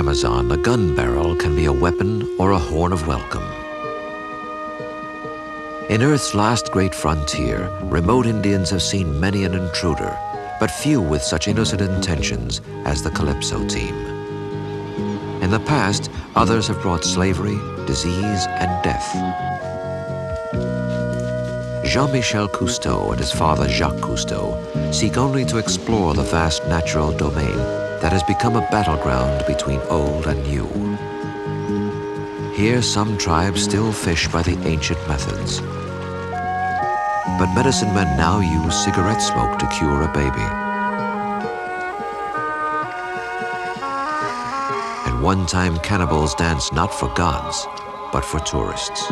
Amazon, a gun barrel can be a weapon or a horn of welcome. In Earth's last great frontier, remote Indians have seen many an intruder, but few with such innocent intentions as the Calypso team. In the past, others have brought slavery, disease, and death. Jean-Michel Cousteau and his father Jacques Cousteau seek only to explore the vast natural domain that has become a battleground between old and new. Here, some tribes still fish by the ancient methods. But medicine men now use cigarette smoke to cure a baby. And one-time cannibals dance not for gods, but for tourists.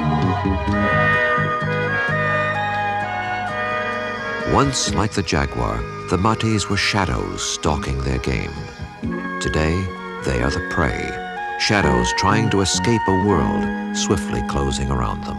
Once, like the jaguar, the Matis were shadows stalking their game. Today, they are the prey, shadows trying to escape a world swiftly closing around them.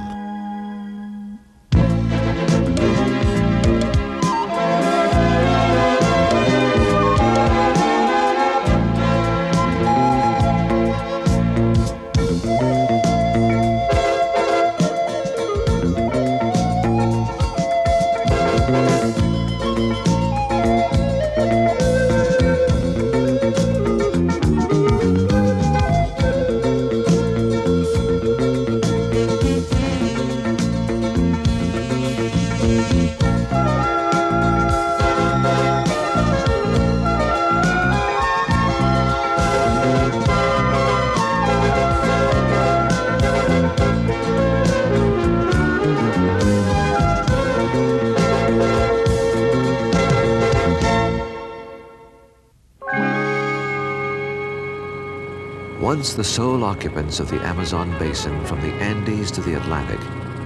Once the sole occupants of the Amazon basin from the Andes to the Atlantic,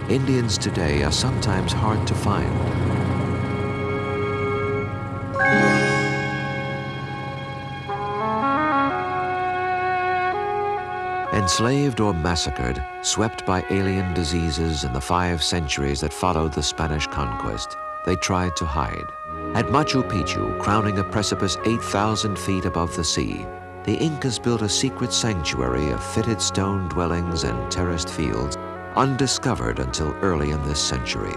Indians today are sometimes hard to find. Enslaved or massacred, swept by alien diseases in the 5 centuries that followed the Spanish conquest, they tried to hide. At Machu Picchu, crowning a precipice 8,000 feet above the sea, the Incas built a secret sanctuary of fitted stone dwellings and terraced fields, undiscovered until early in this century.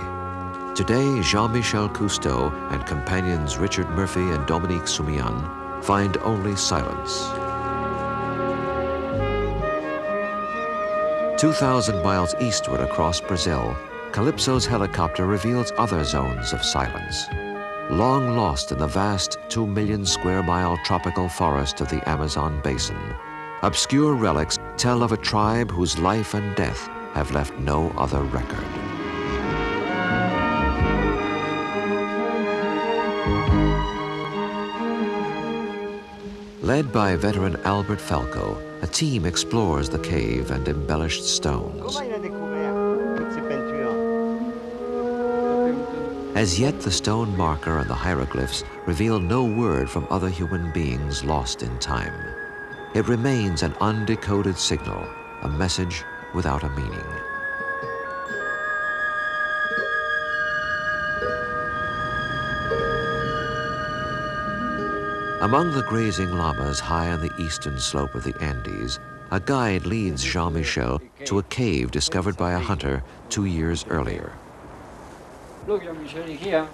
Today, Jean-Michel Cousteau and companions Richard Murphy and Dominique Soumian find only silence. 2,000 miles eastward across Brazil, Calypso's helicopter reveals other zones of silence. Long lost in the vast 2 million square mile tropical forest of the Amazon basin, obscure relics tell of a tribe whose life and death have left no other record. Led by veteran Albert Falco, a team explores the cave and embellished stones. As yet, the stone marker and the hieroglyphs reveal no word from other human beings lost in time. It remains an undecoded signal, a message without a meaning. Among the grazing llamas high on the eastern slope of the Andes, a guide leads Jean-Michel to a cave discovered by a hunter 2 years earlier. Look, Jean-Michel, here.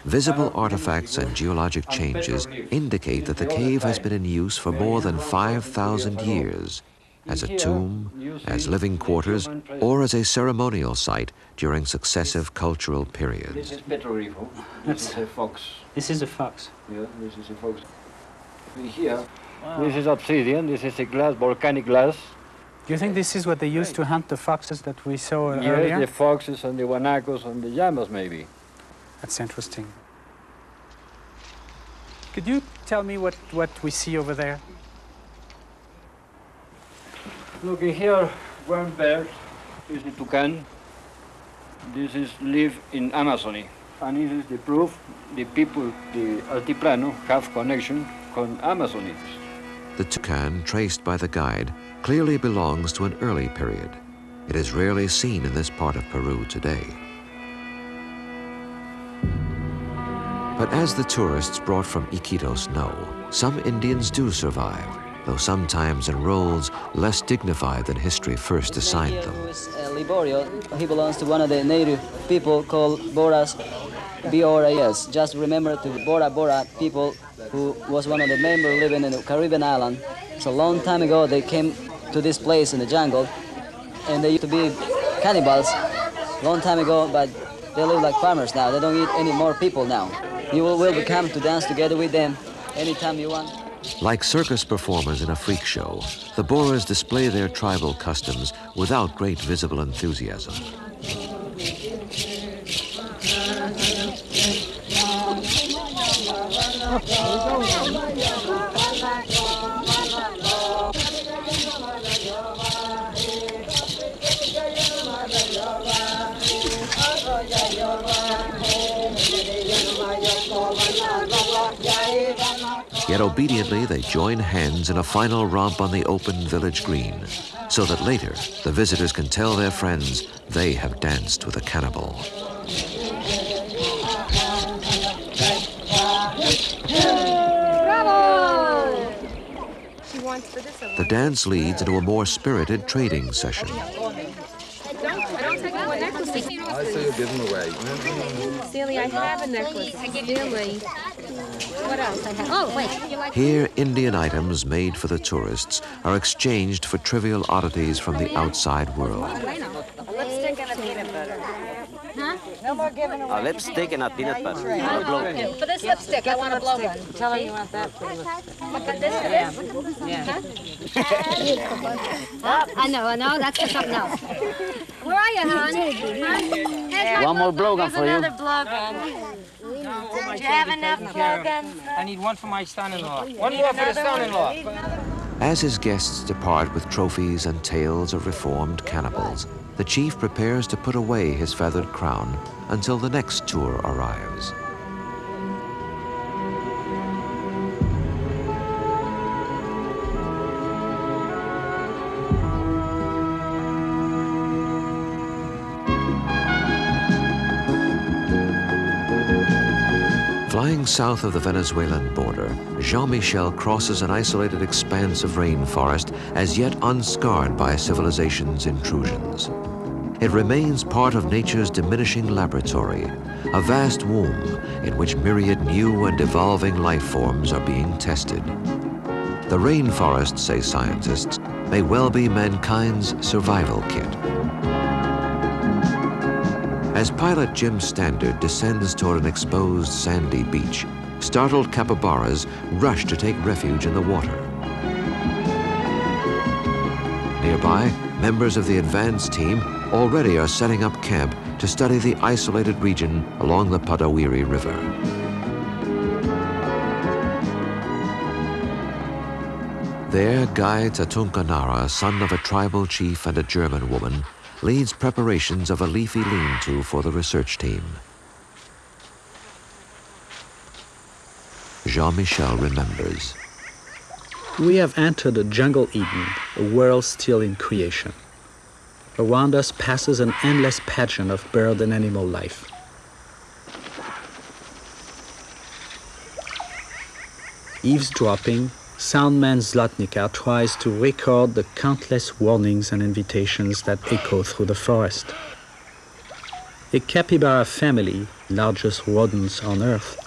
Visible artifacts and geologic changes indicate that the cave has been in use for more than 5,000 years, as a tomb, as living quarters, or as a ceremonial site during successive cultural periods. This is petroglyph. This is a fox. This is a fox. Yeah, this is a fox. Here, this is obsidian. This is a glass, volcanic glass. Do you think this is what they used to hunt the foxes that we saw earlier? Yes, the foxes and the guanacos and the llamas, maybe. That's interesting. Could you tell me what we see over there? Look, here, one bird is the toucan. This is live in Amazony. And this is the proof the people, the Altiplano, have connection con Amazony. The toucan, traced by the guide, clearly belongs to an early period. It is rarely seen in this part of Peru today. But as the tourists brought from Iquitos know, some Indians do survive. though sometimes in roles less dignified than history first assigned them. Liborio, he belongs to one of the native people called Boras, B-O-R-A-S. Just remember to Bora Bora people who was one of the members living in the Caribbean island. So a long time ago they came to this place in the jungle, and they used to be cannibals long time ago, but they live like farmers now. They don't eat any more people now. You will come to dance together with them anytime you want. Like circus performers in a freak show, the Boras display their tribal customs without great visible enthusiasm. Yet obediently they join hands in a final romp on the open village green, so that later the visitors can tell their friends they have danced with a cannibal. The dance leads into a more spirited trading session. I say you give them away. Silly, I have a necklace. Silly. What else? Oh, wait. Here, Indian items made for the tourists are exchanged for trivial oddities from the outside world. A lipstick and a peanut butter. Huh? No more giving away. A lipstick and a peanut butter. For this lipstick, I want a blow gun. Tell her you want that for you. Look at this. Yeah. I know, that's for something else. Where are you, hon? One more blow gun for you. Another blow gun. Do you have enough blow guns? I need one for my son-in-law. One more for the son-in-law. As his guests depart with trophies and tales of reformed cannibals, the chief prepares to put away his feathered crown until the next tour arrives. Flying south of the Venezuelan border, Jean-Michel crosses an isolated expanse of rainforest as yet unscarred by civilization's intrusions. It remains part of nature's diminishing laboratory, a vast womb in which myriad new and evolving life forms are being tested. The rainforest, say scientists, may well be mankind's survival kit. As pilot Jim Standard descends toward an exposed sandy beach, startled capybaras rush to take refuge in the water. Nearby, members of the advance team already are setting up camp to study the isolated region along the Padawiri River. There, guide Tatunkanara, son of a tribal chief and a German woman, leads preparations of a leafy lean-to for the research team. Jean-Michel remembers. We have entered a jungle Eden, a world still in creation. Around us passes an endless pageant of bird and animal life. Eavesdropping, soundman Zlotnika tries to record the countless warnings and invitations that echo through the forest. A capybara family, largest rodents on Earth,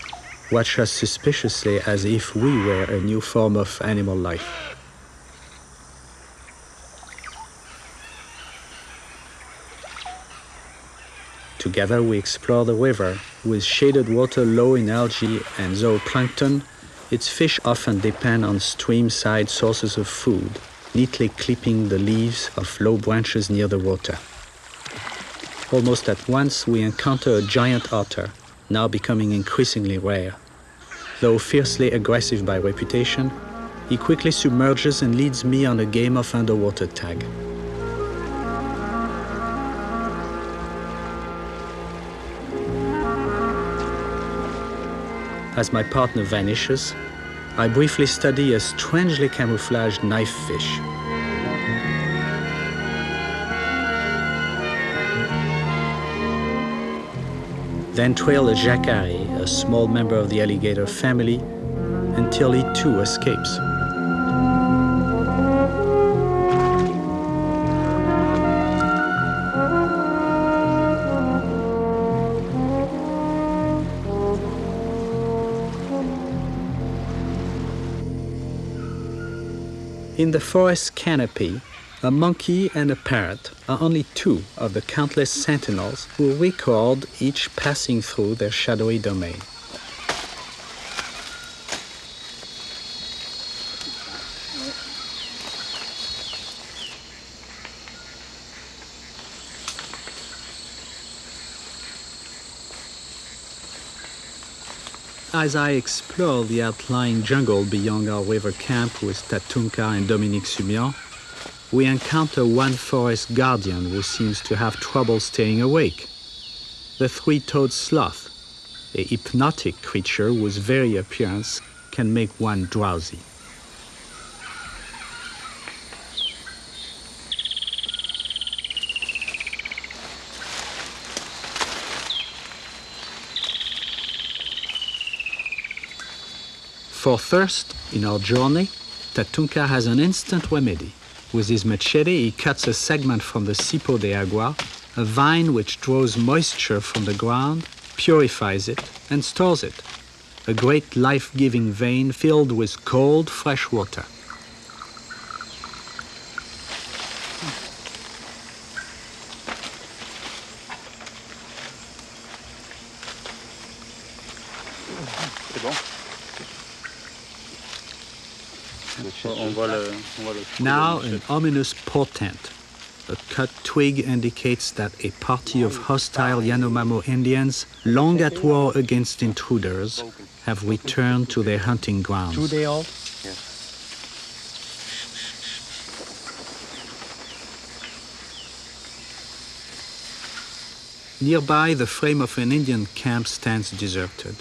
watch us suspiciously as if we were a new form of animal life. Together we explore the river, with shaded water low in algae and zooplankton. Its fish often depend on stream-side sources of food, neatly clipping the leaves of low branches near the water. Almost at once, we encounter a giant otter, now becoming increasingly rare. Though fiercely aggressive by reputation, he quickly submerges and leads me on a game of underwater tag. As my partner vanishes, I briefly study a strangely camouflaged knife fish. Then trail a jacare, a small member of the alligator family, until he too escapes. In the forest canopy, a monkey and a parrot are only two of the countless sentinels who record each passing through their shadowy domain. As I explore the outlying jungle beyond our river camp with Tatunka and Dominique Sumian, we encounter one forest guardian who seems to have trouble staying awake. The three-toed sloth, a hypnotic creature whose very appearance can make one drowsy. For thirst in our journey, Tatunka has an instant remedy. With his machete, he cuts a segment from the cipo de agua, a vine which draws moisture from the ground, purifies it, and stores it. A great life-giving vein filled with cold, fresh water. Now an ominous portent. A cut twig indicates that a party of hostile Yanomamo Indians, long at war against intruders, have returned to their hunting grounds. Do they all? Yes. Nearby, the frame of an Indian camp stands deserted.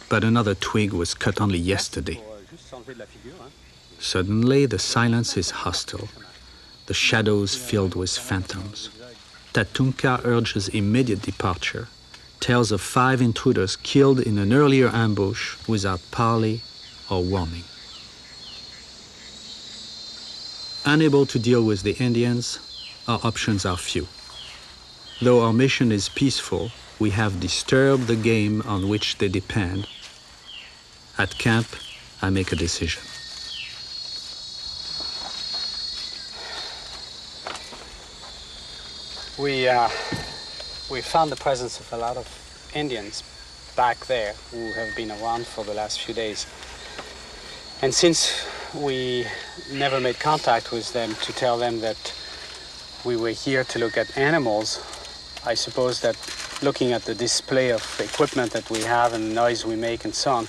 But another twig was cut only yesterday. Suddenly, the silence is hostile, the shadows filled with phantoms. Tatunka urges immediate departure, tells of 5 intruders killed in an earlier ambush without parley or warning. Unable to deal with the Indians, our options are few. Though our mission is peaceful, we have disturbed the game on which they depend. At camp, I make a decision. We found the presence of a lot of Indians back there who have been around for the last few days. And since we never made contact with them to tell them that we were here to look at animals, I suppose that looking at the display of equipment that we have and the noise we make and so on,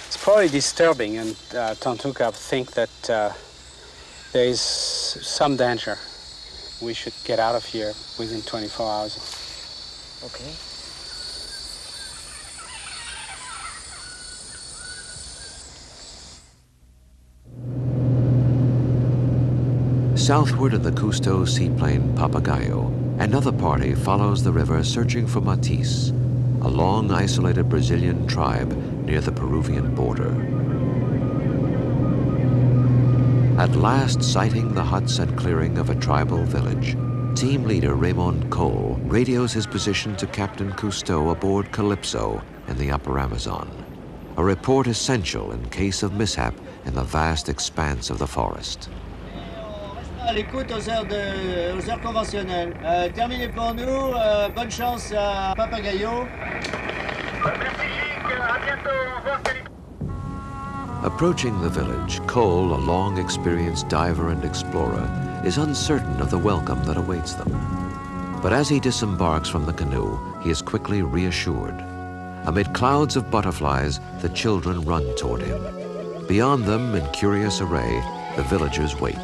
it's probably disturbing, and Tatunka think that there is some danger. We should get out of here within 24 hours. Okay. Southward of the Cousteau seaplane Papagayo, another party follows the river searching for Matisse, a long isolated Brazilian tribe near the Peruvian border. At last sighting the huts and clearing of a tribal village, team leader Raymond Cole radios his position to Captain Cousteau aboard Calypso in the upper Amazon, a report essential in case of mishap in the vast expanse of the forest. À l'écoute aux heures conventionnelles. Terminé pour nous. Bonne chance à Papagayo. Approaching the village, Cole, a long-experienced diver and explorer, is uncertain of the welcome that awaits them. But as he disembarks from the canoe, he is quickly reassured. Amid clouds of butterflies, the children run toward him. Beyond them, in curious array, the villagers wait.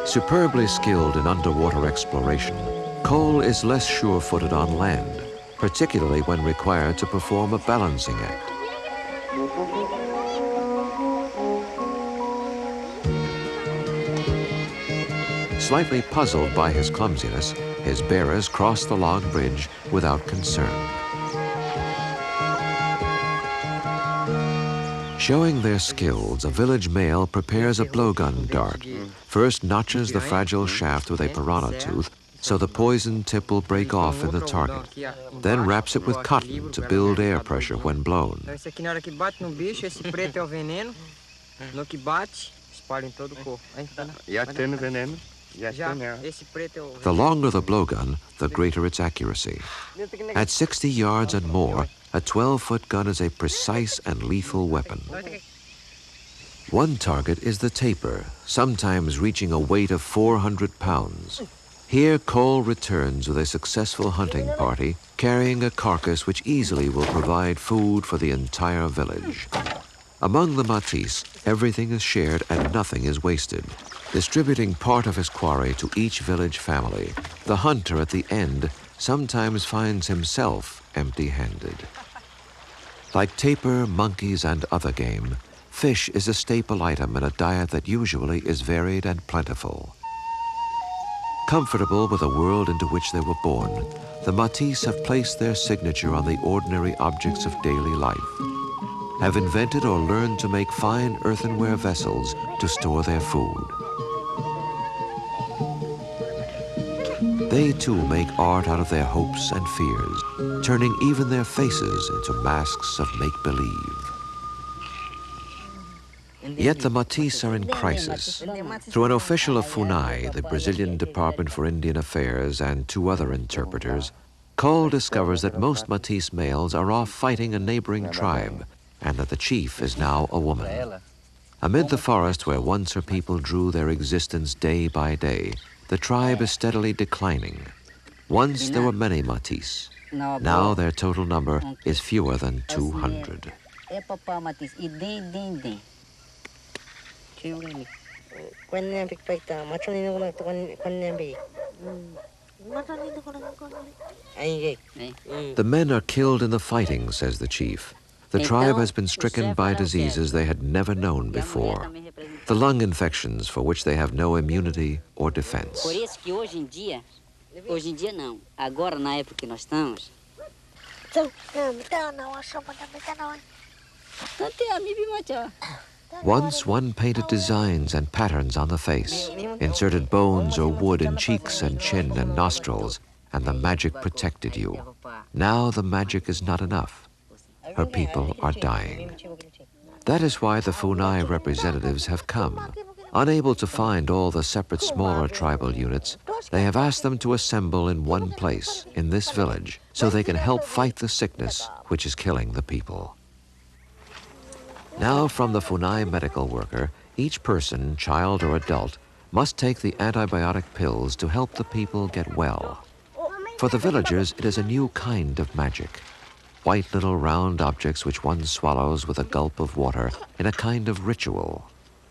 Superbly skilled in underwater exploration, Cole is less sure-footed on land, particularly when required to perform a balancing act. Slightly puzzled by his clumsiness, his bearers cross the log bridge without concern. Showing their skills, a village male prepares a blowgun dart. First notches the fragile shaft with a piranha tooth, so the poison tip will break off in the target, then wraps it with cotton to build air pressure when blown. Esse aqui na hora que bate no bicho, esse preto é o veneno. No que bate, espalha em todo o corpo. Já tem veneno? Já, esse preto é o The longer the blowgun, the greater its accuracy. At 60 yards and more, a 12-foot gun is a precise and lethal weapon. One target is the taper, sometimes reaching a weight of 400 pounds. Here, Cole returns with a successful hunting party, carrying a carcass which easily will provide food for the entire village. Among the Matisse, everything is shared and nothing is wasted. Distributing part of his quarry to each village family, the hunter at the end sometimes finds himself empty-handed. Like tapir, monkeys, and other game, fish is a staple item in a diet that usually is varied and plentiful. Comfortable with the world into which they were born, the Matisse have placed their signature on the ordinary objects of daily life, have invented or learned to make fine earthenware vessels to store their food. They too make art out of their hopes and fears, turning even their faces into masks of make-believe. Yet the Matisse are in crisis. Through an official of FUNAI, the Brazilian Department for Indian Affairs, and 2 other interpreters, Cole discovers that most Matisse males are off fighting a neighboring tribe, and that the chief is now a woman. Amid the forest where once her people drew their existence day by day, the tribe is steadily declining. Once there were many Matisse. Now their total number is fewer than 200. The men are killed in the fighting, says the chief. The tribe has been stricken by diseases they had never known before. The lung infections for which they have no immunity or defense. Once one painted designs and patterns on the face, inserted bones or wood in cheeks and chin and nostrils, and the magic protected you. Now the magic is not enough. Her people are dying. That is why the FUNAI representatives have come. Unable to find all the separate smaller tribal units, they have asked them to assemble in one place, in this village, so they can help fight the sickness which is killing the people. Now from the FUNAI medical worker, each person, child or adult, must take the antibiotic pills to help the people get well. For the villagers, it is a new kind of magic. White little round objects which one swallows with a gulp of water in a kind of ritual.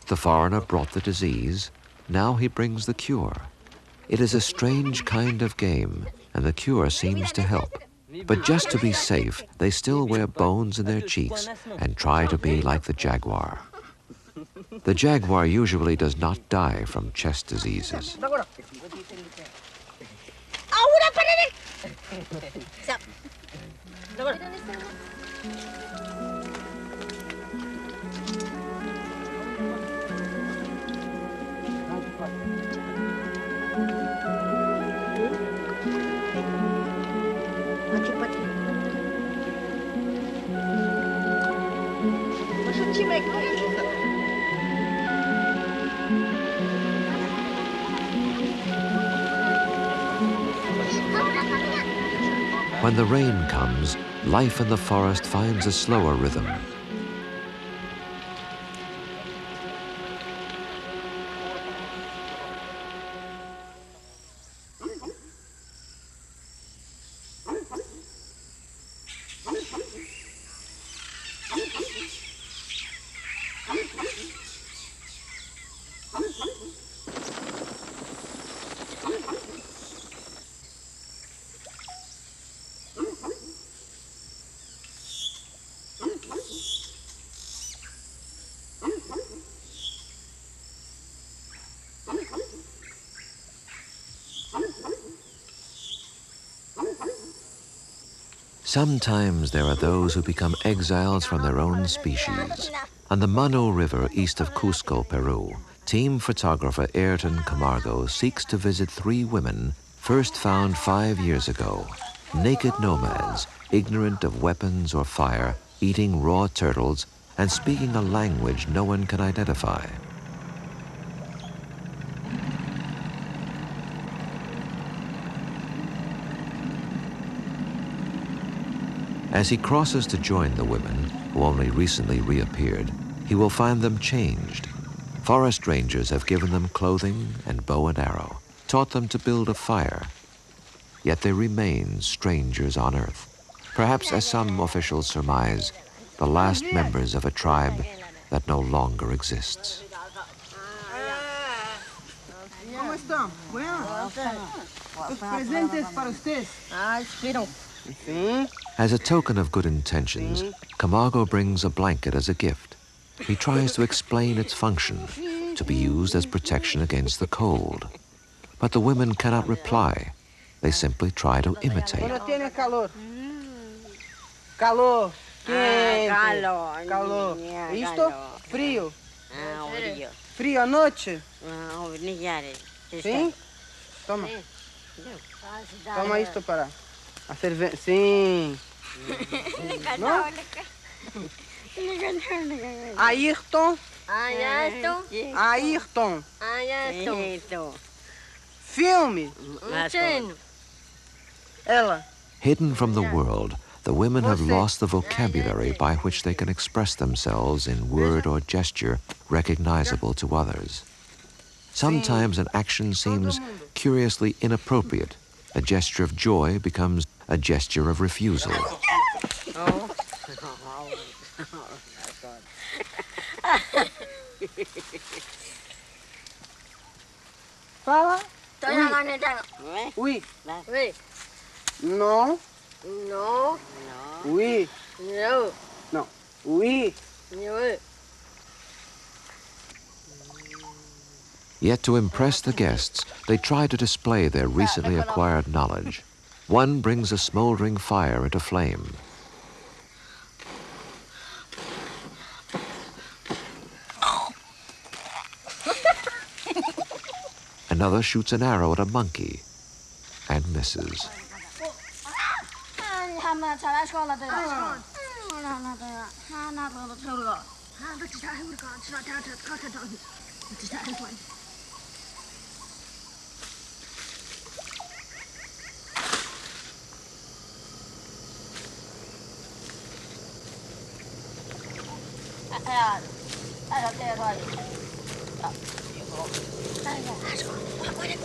The foreigner brought the disease, now he brings the cure. It is a strange kind of game, and the cure seems to help. But just to be safe, they still wear bones in their cheeks and try to be like the jaguar. The jaguar usually does not die from chest diseases. When the rain comes, life in the forest finds a slower rhythm. Sometimes there are those who become exiles from their own species. On the Mano River east of Cusco, Peru, team photographer Ayrton Camargo seeks to visit 3 women first found 5 years ago. Naked nomads, ignorant of weapons or fire, eating raw turtles, and speaking a language no one can identify. As he crosses to join the women, who only recently reappeared, he will find them changed. Forest rangers have given them clothing and bow and arrow, taught them to build a fire. Yet they remain strangers on Earth. Perhaps, as some officials surmise, the last members of a tribe that no longer exists. ¿Cómo están? Bueno. Los presentes para ustedes. Sí. As a token of good intentions, Camargo brings a blanket as a gift. He tries to explain its function, to be used as protection against the cold. But the women cannot reply. They simply try to imitate. Bueno, tiene calor. Calor. Quente. Calor. Calor. ¿Listo? Frío. Frío. Frío anoche. ¿Sí? Toma. Toma esto para hacer... Sí. ¿No? Ayrton. Ayrton. Filme. Ela. Hidden from the world, the women have lost the vocabulary by which they can express themselves in word or gesture recognizable to others. Sometimes an action seems curiously inappropriate. A gesture of joy becomes a gesture of refusal. Fala. Oui. Oui. Non. No. Oui. No. Non. Oui. No. Yet to impress the guests, they try to display their recently acquired knowledge. One brings a smoldering fire into flame. Another shoots an arrow at a monkey and misses.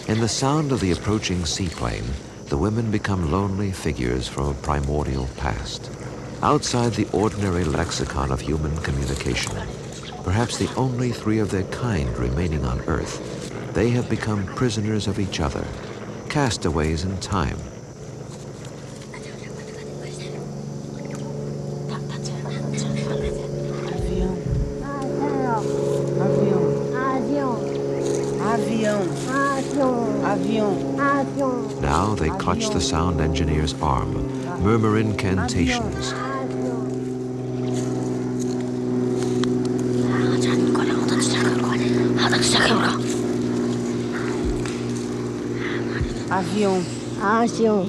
In the sound of the approaching seaplane, the women become lonely figures from a primordial past. Outside the ordinary lexicon of human communication, perhaps the only three of their kind remaining on Earth, they have become prisoners of each other, castaways in time. Now they clutch the sound engineer's arm, murmur incantations. Avião. Avião.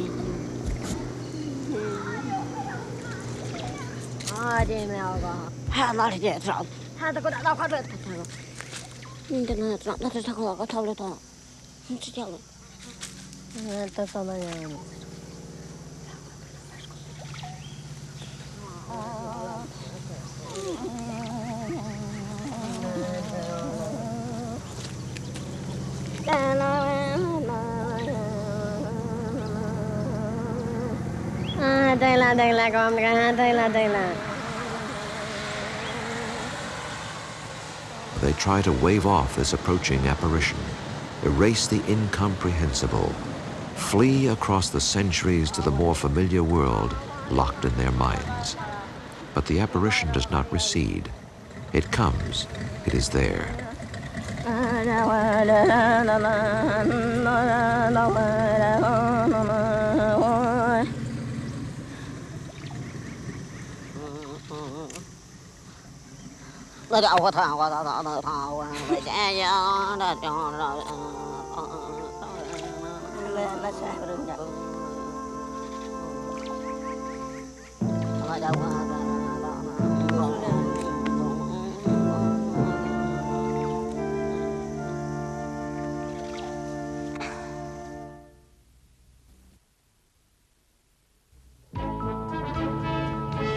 They try to wave off this approaching apparition, erase the incomprehensible, flee across the centuries to the more familiar world locked in their minds. But the apparition does not recede. It comes, it is there.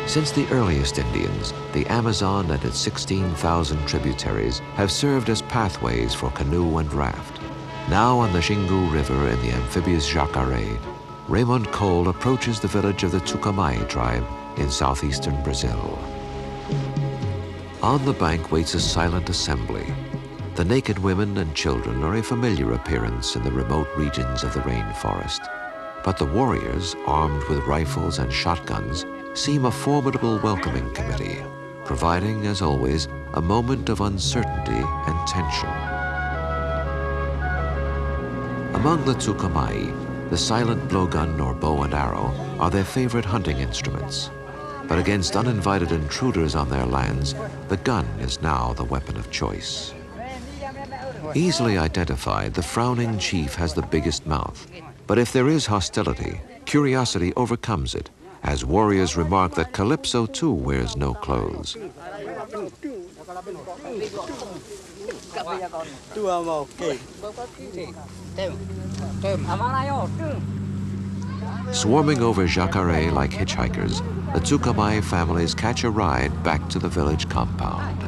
Since the earliest Indians, the Amazon and its 16,000 tributaries have served as pathways for canoe and raft. Now on the Xingu River in the amphibious Jacaré, Raymond Cole approaches the village of the Tucumai tribe in southeastern Brazil. On the bank waits a silent assembly. The naked women and children are a familiar appearance in the remote regions of the rainforest. But the warriors, armed with rifles and shotguns, seem a formidable welcoming committee, providing, as always, a moment of uncertainty and tension. Among the Tucumai, the silent blowgun or bow and arrow are their favorite hunting instruments. But against uninvited intruders on their lands, the gun is now the weapon of choice. Easily identified, the frowning chief has the biggest mouth. But if there is hostility, curiosity overcomes it, as warriors remark that Calypso too wears no clothes. Swarming over Jacaré like hitchhikers, the Tucumai families catch a ride back to the village compound.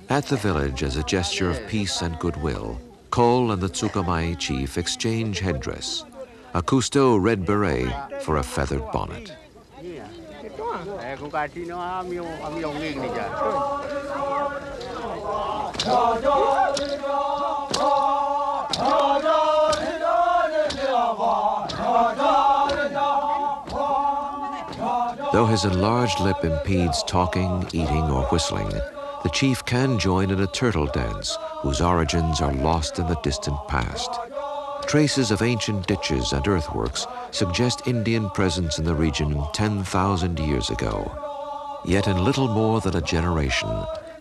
At the village, as a gesture of peace and goodwill, Cole and the Tucumai chief exchange headdress, a Cousteau red beret for a feathered bonnet. Though his enlarged lip impedes talking, eating, or whistling, the chief can join in a turtle dance whose origins are lost in the distant past. Traces of ancient ditches and earthworks suggest Indian presence in the region 10,000 years ago. Yet in little more than a generation,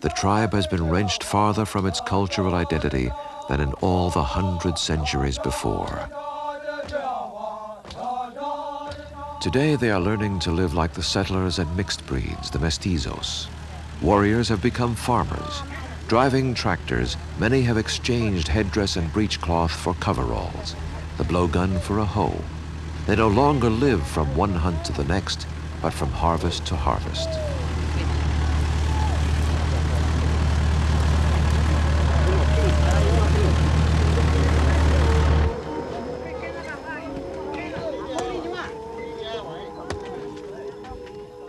the tribe has been wrenched farther from its cultural identity than in all the 100 centuries before. Today they are learning to live like the settlers and mixed breeds, the mestizos. Warriors have become farmers. Driving tractors, many have exchanged headdress and breechcloth for coveralls, the blowgun for a hoe. They no longer live from one hunt to the next, but from harvest to harvest.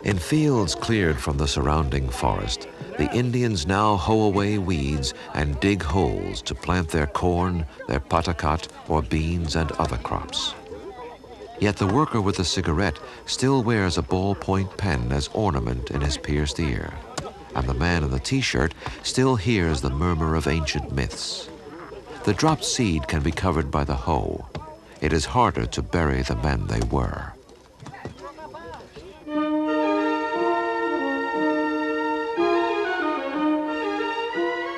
In fields cleared from the surrounding forest, the Indians now hoe away weeds and dig holes to plant their corn, their patakat, or beans and other crops. Yet the worker with the cigarette still wears a ballpoint pen as ornament in his pierced ear, and the man in the t-shirt still hears the murmur of ancient myths. The dropped seed can be covered by the hoe. It is harder to bury the men they were.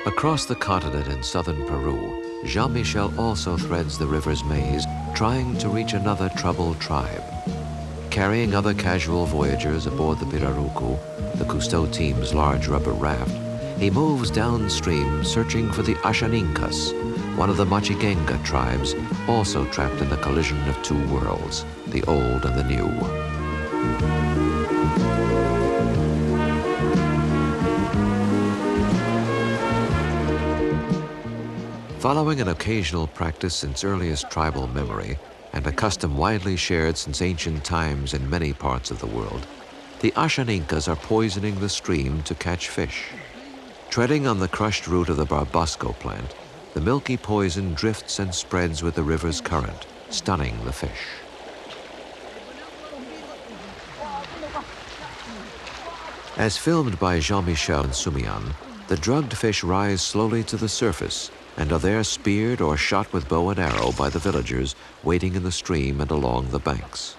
Across the continent in southern Peru, Jean-Michel also threads the river's maze, trying to reach another troubled tribe. Carrying other casual voyagers aboard the Pirarucu, the Cousteau team's large rubber raft, he moves downstream searching for the Ashaninkas, one of the Machigenga tribes, also trapped in the collision of two worlds, the old and the new. Following an occasional practice since earliest tribal memory, and a custom widely shared since ancient times in many parts of the world, the Ashaninkas are poisoning the stream to catch fish. Treading on the crushed root of the barbasco plant, the milky poison drifts and spreads with the river's current, stunning the fish. As filmed by Jean-Michel and Sumian, the drugged fish rise slowly to the surface and are there speared or shot with bow and arrow by the villagers waiting in the stream and along the banks.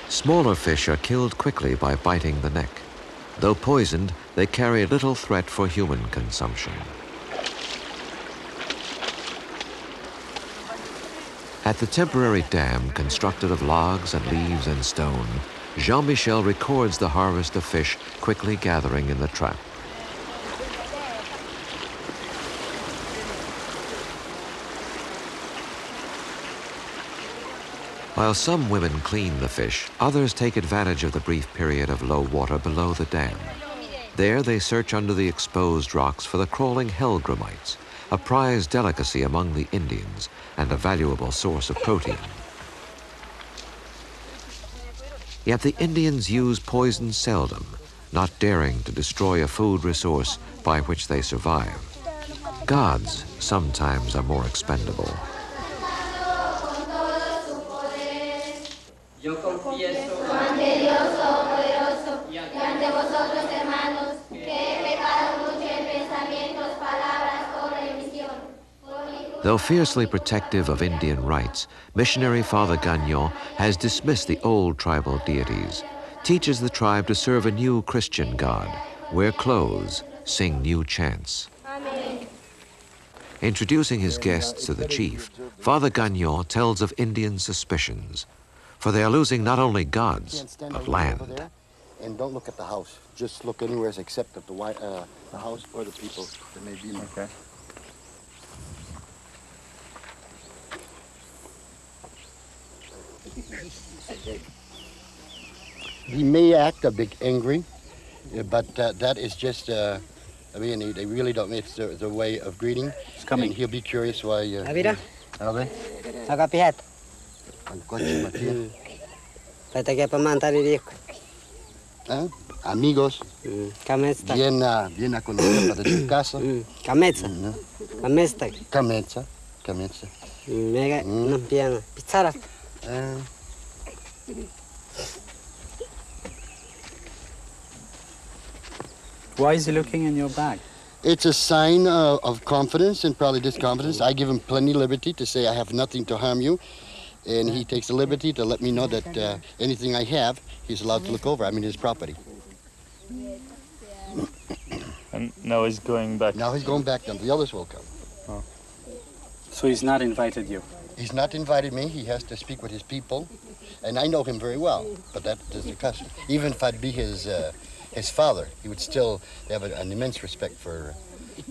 Smaller fish are killed quickly by biting the neck. Though poisoned, they carry little threat for human consumption. At the temporary dam constructed of logs and leaves and stone, Jean-Michel records the harvest of fish quickly gathering in the trap. While some women clean the fish, others take advantage of the brief period of low water below the dam. There they search under the exposed rocks for the crawling hellgrammites, a prized delicacy among the Indians and a valuable source of protein. Yet the Indians use poison seldom, not daring to destroy a food resource by which they survive. Gods sometimes are more expendable. Yo confieso ante Dios Todopoderoso y ante vosotros, hermanos, que he pecado mucho en pensamientos, palabras o remisión. Though fiercely protective of Indian rights, missionary Father Gagnon has dismissed the old tribal deities, teaches the tribe to serve a new Christian God, wear clothes, sing new chants. Amen. Introducing his guests to the chief, Father Gagnon tells of Indian suspicions, for they are losing not only gods, but land. And don't look at the house. Just look anywhere except at the house or the people that may be there. Okay. He may act a bit angry, but that is just, I mean, they really don't, it's the way of greeting. It's coming. And he'll be curious why... Avira? Agapihat. Amigos, bien a conocer para tu casa. Kametsa. Kamesta. Kametsa. Mega piano. Pizzara. Why is he looking in your bag? It's a sign of confidence and probably disconfidence. I give him plenty liberty to say I have nothing to harm you. And he takes the liberty to let me know that anything I have, he's allowed to look over. I mean, his property. And now he's going back. Now he's going back, then the others will come. Oh. So he's not invited you? He's not invited me. He has to speak with his people. And I know him very well, but that is the custom. Even if I'd be his father, he would still have an immense respect for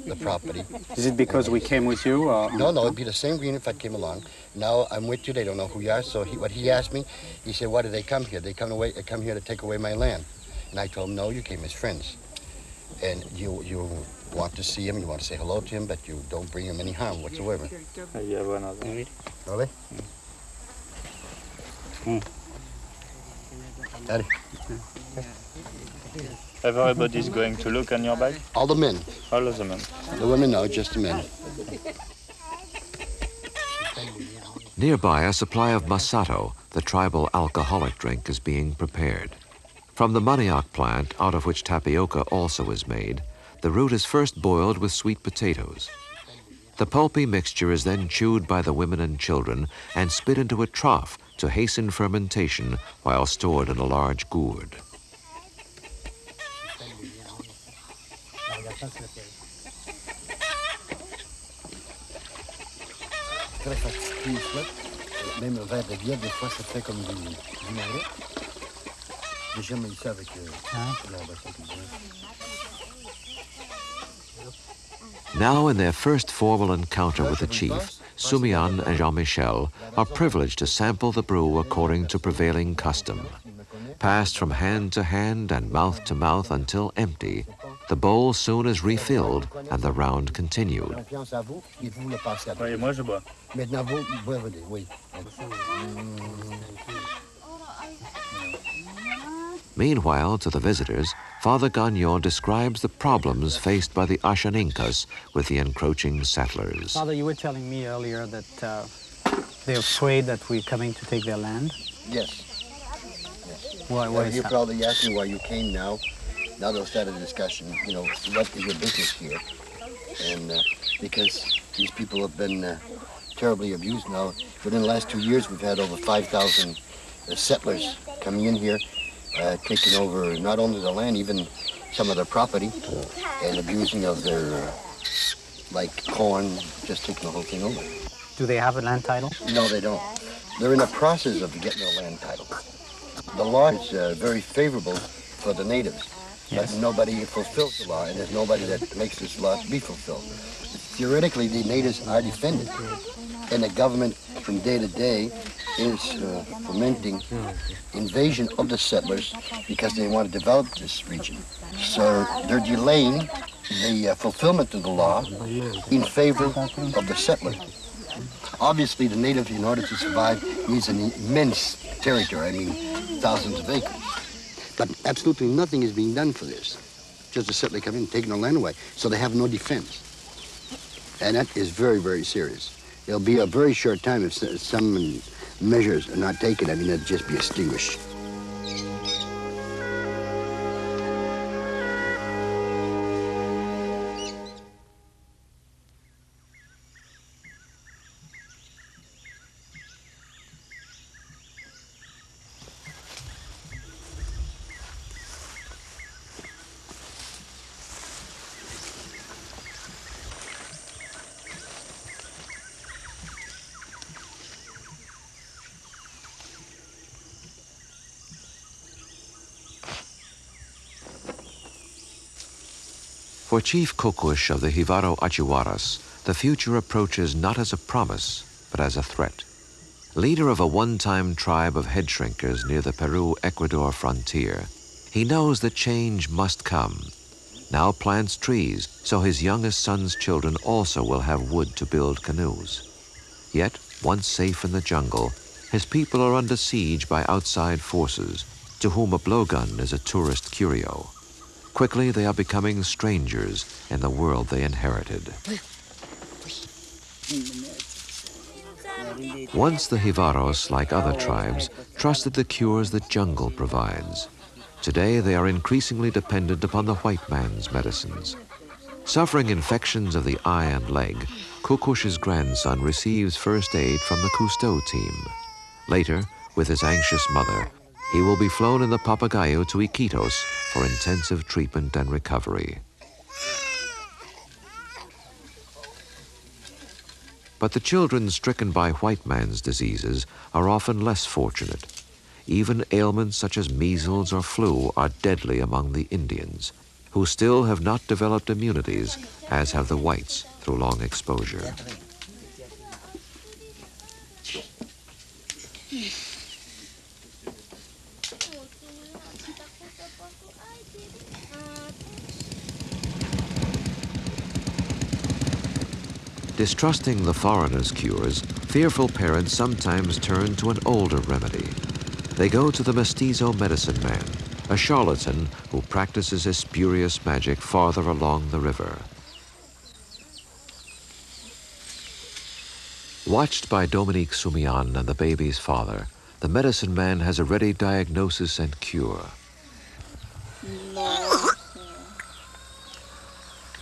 the property. Is it because we came with you? Or? No, it'd be the same green if I came along. Now I'm with you, they don't know who you are, so what he asked me, he said, why do they come here? They come here to take away my land. And I told him, no, you came as friends. And you want to see him, you want to say hello to him, but you don't bring him any harm whatsoever. Vale? Daddy. Everybody's going to look on your bag? All the men. All of the men. The women, no, just the men. Nearby, a supply of masato, the tribal alcoholic drink, is being prepared. From the manioc plant, out of which tapioca also is made, the root is first boiled with sweet potatoes. The pulpy mixture is then chewed by the women and children and spit into a trough to hasten fermentation while stored in a large gourd. Très fatigué, même un verre de bière, des fois, ça fait comme du marais. J'ai jamais eu ça avec la boisson que Now, in their first formal encounter with the chief, Soumian and Jean-Michel are privileged to sample the brew according to prevailing custom. Passed from hand to hand and mouth to mouth until empty, the bowl soon is refilled and the round continued. Meanwhile, to the visitors, Father Gagnon describes the problems faced by the Ashaninkas with the encroaching settlers. Father, you were telling me earlier that they're afraid that we're coming to take their land? Yes. Why is you that? probably asked me why you came now. Now they'll start a discussion, you know, what is your business here? And because these people have been terribly abused now. Within the last 2 years, we've had over 5,000 settlers coming in here, taking over not only the land, even some of their property, and abusing of their, like corn, just taking the whole thing over. Do they have a land title? No, they don't. They're in the process of getting a land title. The law is very favorable for the natives, but nobody fulfills the law, and there's nobody that makes this law be fulfilled. Theoretically, the natives are defended, and the government from day to day is fomenting invasion of the settlers because they want to develop this region. So they're delaying the fulfillment of the law in favor of the settler. Obviously, the native, in order to survive, needs an immense territory, I mean, thousands of acres. But absolutely nothing is being done for this. Just the settler come in and taking the land away, so they have no defense. And that is very, very serious. It'll be a very short time if some measures are not taken. I mean, it'll just be extinguished. For Chief Kokush of the Jivaro Achiwaras, the future approaches not as a promise, but as a threat. Leader of a one-time tribe of head shrinkers near the Peru-Ecuador frontier, he knows that change must come. Now plants trees, so his youngest son's children also will have wood to build canoes. Yet, once safe in the jungle, his people are under siege by outside forces, to whom a blowgun is a tourist curio. Quickly, they are becoming strangers in the world they inherited. Once the Jivaros, like other tribes, trusted the cures that jungle provides. Today, they are increasingly dependent upon the white man's medicines. Suffering infections of the eye and leg, Kokush's grandson receives first aid from the Cousteau team. Later, with his anxious mother, he will be flown in the Papagayo to Iquitos for intensive treatment and recovery. But the children stricken by white man's diseases are often less fortunate. Even ailments such as measles or flu are deadly among the Indians, who still have not developed immunities, as have the whites through long exposure. Distrusting the foreigner's cures, fearful parents sometimes turn to an older remedy. They go to the mestizo medicine man, a charlatan who practices his spurious magic farther along the river. Watched by Dominique Sumian and the baby's father, the medicine man has a ready diagnosis and cure.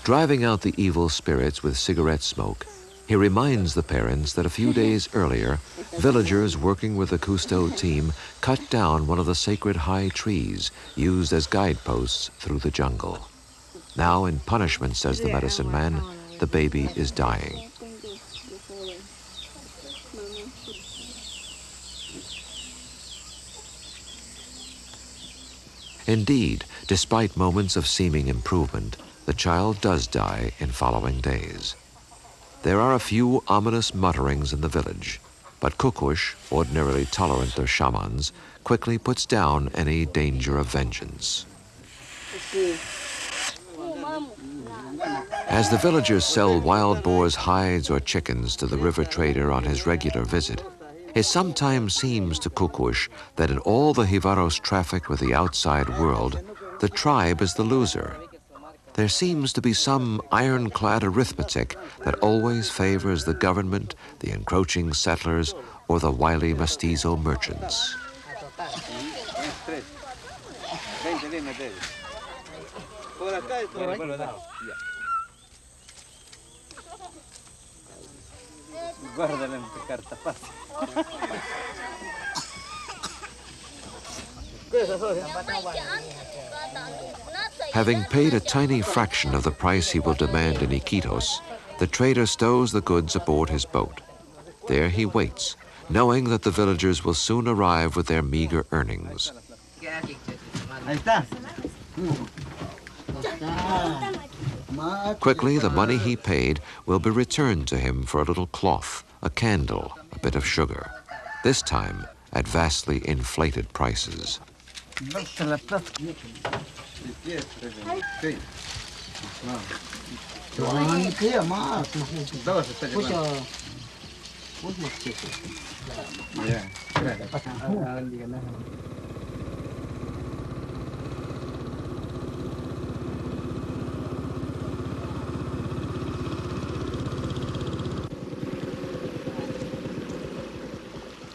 Driving out the evil spirits with cigarette smoke, he reminds the parents that a few days earlier, villagers working with the Cousteau team cut down one of the sacred high trees used as guideposts through the jungle. Now, in punishment, says the medicine man, the baby is dying. Indeed, despite moments of seeming improvement, the child does die in following days. There are a few ominous mutterings in the village, but Kokush, ordinarily tolerant of shamans, quickly puts down any danger of vengeance. As the villagers sell wild boars' hides or chickens to the river trader on his regular visit, it sometimes seems to Kokush that in all the Jivaros traffic with the outside world, the tribe is the loser. There seems to be some ironclad arithmetic that always favors the government, the encroaching settlers, or the wily mestizo merchants. Having paid a tiny fraction of the price he will demand in Iquitos, the trader stows the goods aboard his boat. There he waits, knowing that the villagers will soon arrive with their meager earnings. Quickly, the money he paid will be returned to him for a little cloth, a candle, a bit of sugar, this time at vastly inflated prices.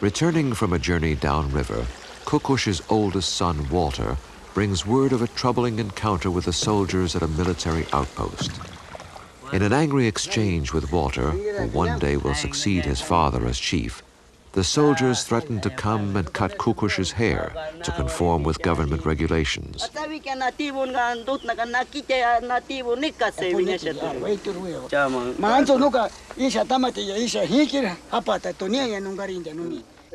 Returning from a journey downriver, Kukush's oldest son, Walter, brings word of a troubling encounter with the soldiers at a military outpost. In an angry exchange with Walter, who one day will succeed his father as chief, the soldiers threaten to come and cut Kukush's hair to conform with government regulations.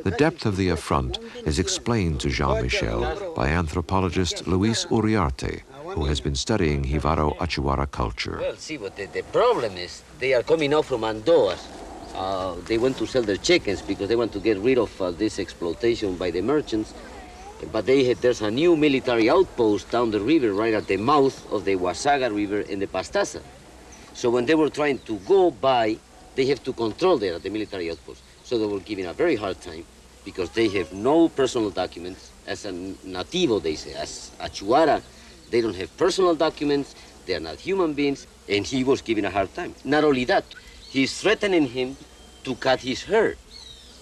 The depth of the affront is explained to Jean-Michel by anthropologist Luis Uriarte, who has been studying Jivaro Achuara culture. Well, see, but the problem is they are coming out from Andoas. They want to sell their chickens because they want to get rid of this exploitation by the merchants. But there's a new military outpost down the river, right at the mouth of the Huasaga River in the Pastaza. So when they were trying to go by, they have to control there at the military outpost. So they were giving a very hard time because they have no personal documents. As a nativo, they say, as Achuara, they don't have personal documents, they're not human beings, and he was giving a hard time. Not only that, he's threatening him to cut his hair.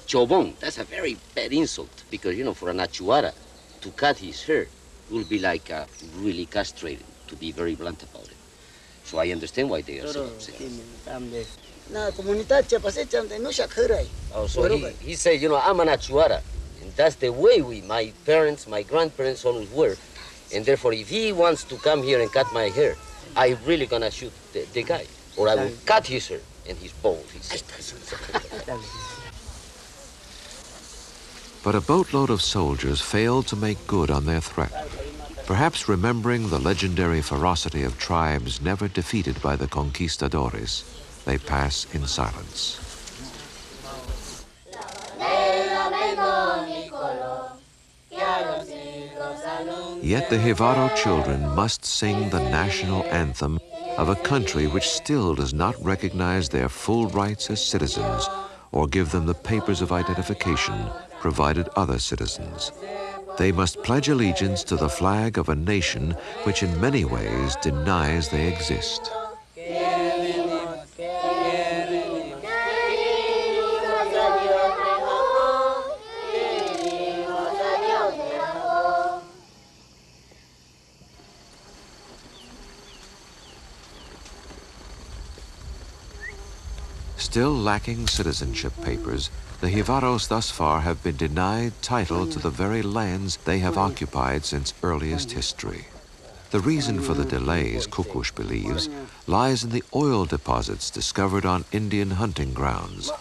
Chobon, that's a very bad insult because, you know, for an Achuara, to cut his hair would be like really castrated, to be very blunt about it. So I understand why they are so upset. Oh, so he said, you know, I'm an Achuara, and that's the way my parents, my grandparents always were. And therefore, if he wants to come here and cut my hair, I'm really gonna shoot the guy, or I will cut his hair, and he's bald, he said. But a boatload of soldiers failed to make good on their threat. Perhaps remembering the legendary ferocity of tribes never defeated by the conquistadores, they pass in silence. Yet the Jivaro children must sing the national anthem of a country which still does not recognize their full rights as citizens or give them the papers of identification provided other citizens. They must pledge allegiance to the flag of a nation which in many ways denies they exist. Still lacking citizenship papers, the Jivaros thus far have been denied title to the very lands they have occupied since earliest history. The reason for the delays, Kukush believes, lies in the oil deposits discovered on Indian hunting grounds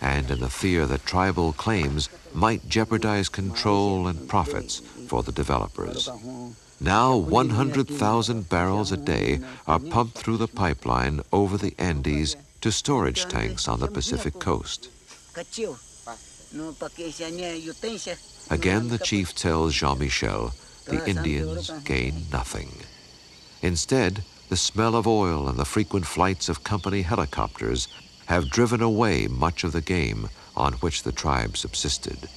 and in the fear that tribal claims might jeopardize control and profits for the developers. Now 100,000 barrels a day are pumped through the pipeline over the Andes to storage tanks on the Pacific coast. Again, the chief tells Jean-Michel the Indians gain nothing. Instead, the smell of oil and the frequent flights of company helicopters have driven away much of the game on which the tribe subsisted.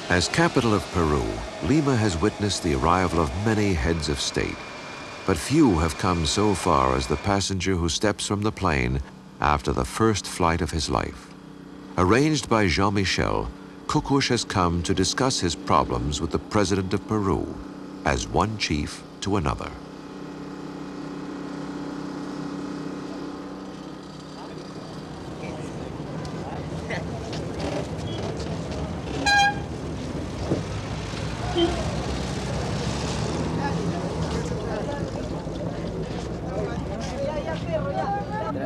As capital of Peru, Lima has witnessed the arrival of many heads of state. But few have come so far as the passenger who steps from the plane after the first flight of his life. Arranged by Jean-Michel, Kukush has come to discuss his problems with the president of Peru, as one chief to another.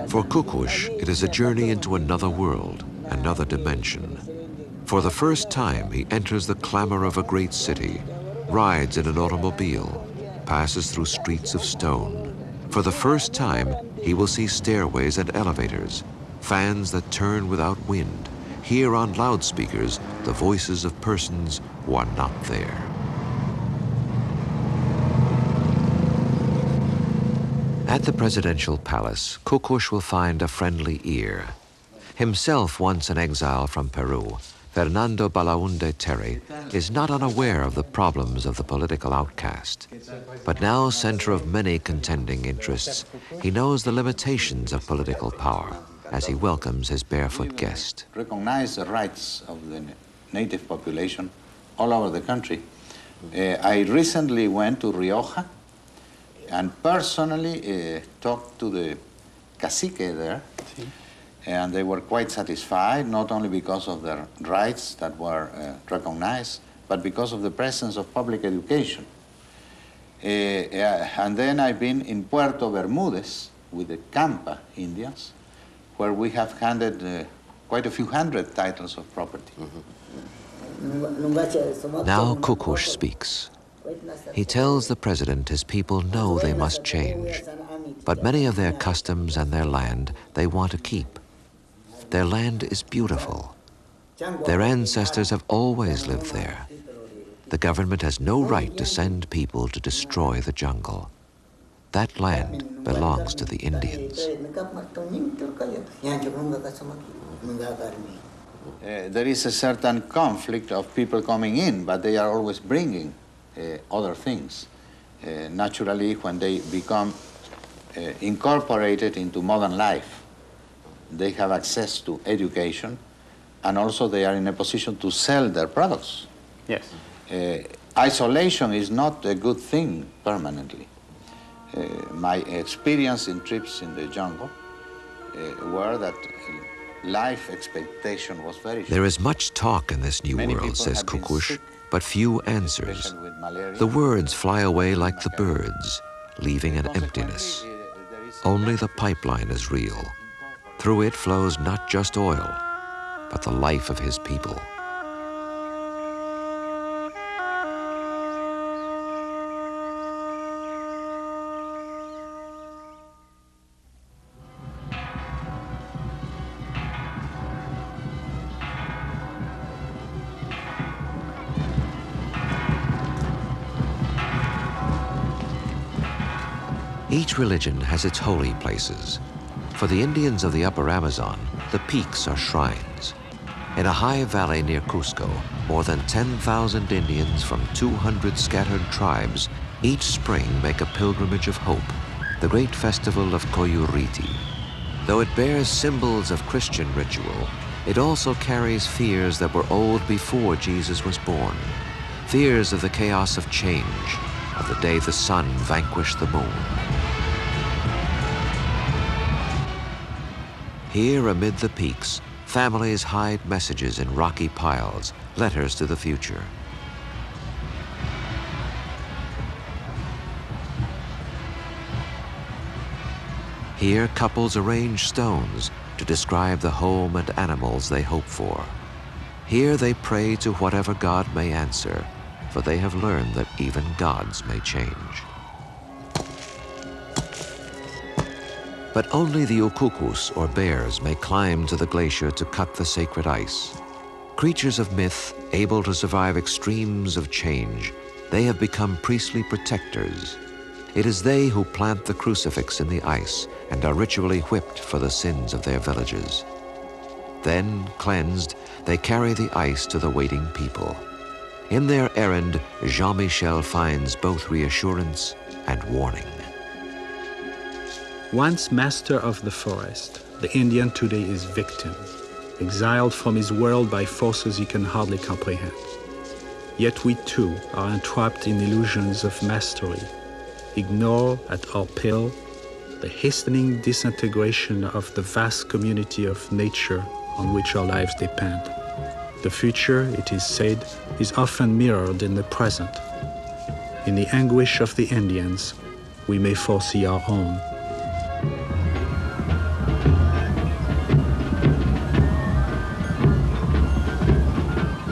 For Kukush, it is a journey into another world, another dimension. For the first time, he enters the clamor of a great city, rides in an automobile, passes through streets of stone. For the first time, he will see stairways and elevators, fans that turn without wind, hear on loudspeakers the voices of persons who are not there. At the presidential palace, Kukush will find a friendly ear. Himself once an exile from Peru, Fernando Balaunde Terry is not unaware of the problems of the political outcast. But now center of many contending interests, he knows the limitations of political power as he welcomes his barefoot guest. Recognize the rights of the native population all over the country. I recently went to Rioja and personally talked to the cacique there, and they were quite satisfied, not only because of their rights that were recognized, but because of the presence of public education. And then I've been in Puerto Bermudez with the Campa Indians, where we have handed quite a few hundred titles of property. Now Kukush speaks. He tells the president his people know they must change, but many of their customs and their land they want to keep. Their land is beautiful. Their ancestors have always lived there. The government has no right to send people to destroy the jungle. That land belongs to the Indians. There is a certain conflict of people coming in, but they are always bringing other things. Naturally, when they become incorporated into modern life, they have access to education, and also they are in a position to sell their products. Yes. Isolation is not a good thing permanently. My experience in trips in the jungle were that life expectation was very short. There is much talk in this new world, says Kukush, but few answers. The words fly away like the birds, leaving an emptiness. Only the pipeline is real. Through it flows not just oil, but the life of his people. Each religion has its holy places. For the Indians of the upper Amazon, the peaks are shrines. In a high valley near Cusco, more than 10,000 Indians from 200 scattered tribes each spring make a pilgrimage of hope, the great festival of Coyuriti. Though it bears symbols of Christian ritual, it also carries fears that were old before Jesus was born, fears of the chaos of change, of the day the sun vanquished the moon. Here amid the peaks, families hide messages in rocky piles, letters to the future. Here couples arrange stones to describe the home and animals they hope for. Here they pray to whatever God may answer, for they have learned that even gods may change. But only the ukukus, or bears, may climb to the glacier to cut the sacred ice. Creatures of myth, able to survive extremes of change, they have become priestly protectors. It is they who plant the crucifix in the ice and are ritually whipped for the sins of their villages. Then, cleansed, they carry the ice to the waiting people. In their errand, Jean-Michel finds both reassurance and warning. Once master of the forest, the Indian today is victim, exiled from his world by forces he can hardly comprehend. Yet we too are entrapped in illusions of mastery, ignore at our peril the hastening disintegration of the vast community of nature on which our lives depend. The future, it is said, is often mirrored in the present. In the anguish of the Indians, we may foresee our own.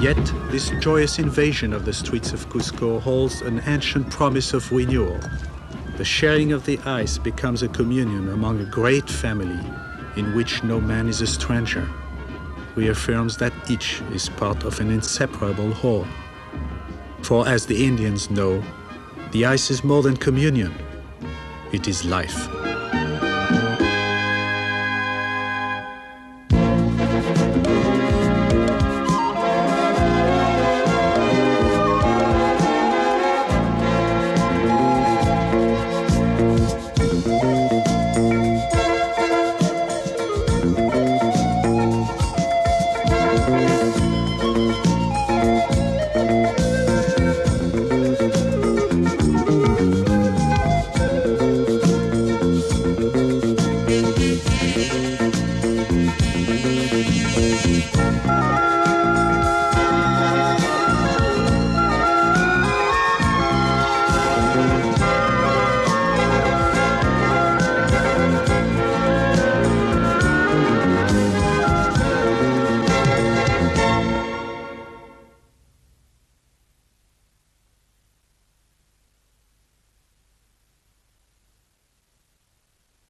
Yet, this joyous invasion of the streets of Cusco holds an ancient promise of renewal. The sharing of the ice becomes a communion among a great family in which no man is a stranger, reaffirms that each is part of an inseparable whole. For as the Indians know, the ice is more than communion, it is life.